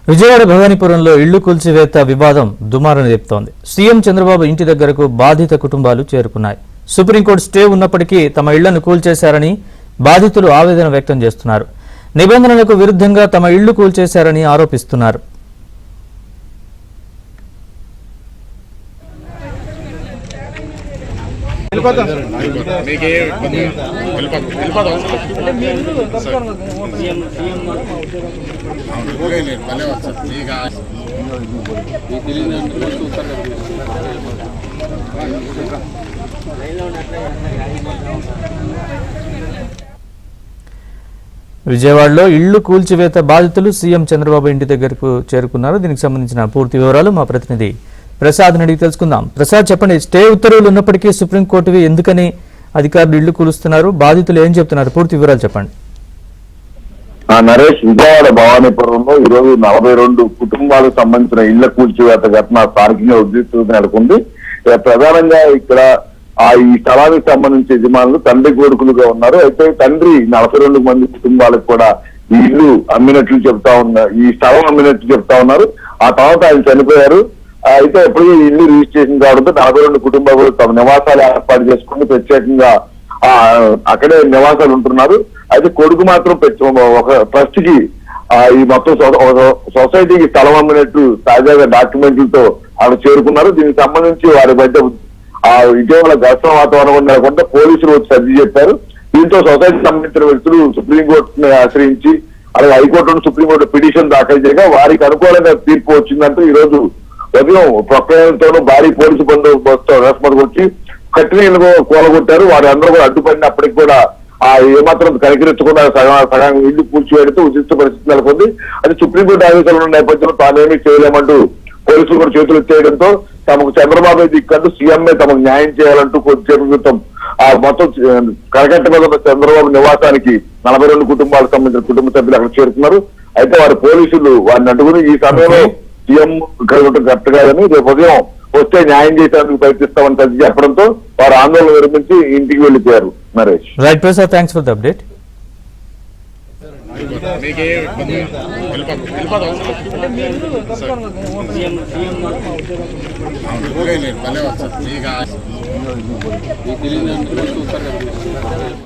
విజయవాడ భవానీపురంలో ఇళ్లు కూల్చివేత వివాదం దుమారం రేపుతోంది. సీఎం చంద్రబాబు ఇంటి దగ్గరకు బాధిత కుటుంబాలు చేరుకున్నాయి. సుప్రీంకోర్టు స్టే ఉన్నప్పటికీ తమ ఇళ్లను కూల్చేశారని బాధితులు ఆవేదన వ్యక్తం చేస్తున్నారు. నిబంధనలకు విరుద్ధంగా తమ ఇళ్లు కూల్చేశారని ఆరోపిస్తున్నారు. విజయవాడలో ఇళ్లు కూల్చివేత బాధితులు సీఎం చంద్రబాబు ఇంటి దగ్గరకు చేరుకున్నారు. దీనికి సంబంధించిన పూర్తి వివరాలు మా ప్రతినిధి ప్రసాద్ అడిగి తెలుసుకుందాం. ప్రసాద్, చెప్పండి, స్టే ఉత్తర్వులు ఉన్నప్పటికీ సుప్రీంకోర్టువి ఎందుకని అధికారులు ఇళ్లు కూలుస్తున్నారు? బాధితులు ఏం చెప్తున్నారు? పూర్తి వివరాలు చెప్పండి. నరేష్, విజయవాడ భవానీపురంలో ఈరోజు 42 కుటుంబాలకు సంబంధించిన ఇళ్ల కూల్చివేత ఘటన స్థానికంగా ఉద్రిక్తత నెలకొంది. ప్రధానంగా ఇక్కడ ఈ స్థలానికి సంబంధించి యజమానులు తండ్రి కొడుకులుగా ఉన్నారు. అయితే తండ్రి 42 మంది కుటుంబాలకు కూడా ఈ ఇల్లు అమ్మినట్లు చెప్తా ఉన్నారు, ఈ స్థలం అమ్మినట్లు చెప్తా ఉన్నారు. ఆ తర్వాత ఆయన చనిపోయారు. అయితే ఎప్పటికీ ఇల్లు రిజిస్ట్రేషన్ కావడంతో 42 కుటుంబాలు తమ నివాసాలు ఏర్పాటు చేసుకుని ప్రత్యేకంగా అక్కడే నివాసాలు ఉంటున్నారు. అయితే కొడుకు మాత్రం ఒక ట్రస్ట్ కి ఈ మొత్తం సొసైటీకి స్థలం అమ్మినట్టు తాజాగా డాక్యుమెంట్లతో అక్కడ చేరుకున్నారు. దీనికి సంబంధించి వారి మధ్య ఇటీవల ఘర్షణ వాతావరణం లేకుండా పోలీసులు వచ్చి సర్ది చెప్పారు. దీంతో సొసైటీకి సంబంధించిన వ్యక్తులు సుప్రీంకోర్టుని ఆశ్రయించి అలాగే హైకోర్టును సుప్రీంకోర్టు పిటిషన్ దాఖలు చేయగా వారికి అనుకూలంగా తీర్పు వచ్చిందంటూ ఈ రోజు ఉదయం ప్రొక్లైన్తోనూ భారీ పోలీసు బందోబస్తు రెస్పాన్స్ వచ్చి కట్టినీళ్లు కూలగొట్టారు. వారి అందరూ కూడా అడ్డుపడినప్పటికీ కూడా ఏమాత్రం కనికరించకుండా సగం ఇల్లు కూల్చివేయడంతో ఉద్రిక్త పరిస్థితి నెలకొంది. అది సుప్రీంకోర్టు ఆదేశాలు ఉన్న నేపథ్యంలో తానేమీ చేయలేమంటూ పోలీసులు కూడా చేతులు ఎత్తేయడంతో తమకు చంద్రబాబు దిక్కంటూ సీఎంఏ తమకు న్యాయం చేయాలంటూ కొద్దిసేపు క్రితం మొత్తం కరకట్ట మీద ఉన్న చంద్రబాబు నివాసానికి 42 కుటుంబాలకు సంబంధించిన కుటుంబ సభ్యులు అక్కడ చేరుకున్నారు. అయితే వారి పోలీసులు వారిని అడ్డుకుని ఈ సమయంలో సీఎం కలగటం కరెక్ట్ కాదని రేపు ఉదయం వస్తే న్యాయం చేసేందుకు ప్రయత్నిస్తామని సర్ది చెప్పడంతో వారు ఆందోళన విరమించి ఇంటికి వెళ్లిపోయారు. Naresh, right Prasad, thanks for the update.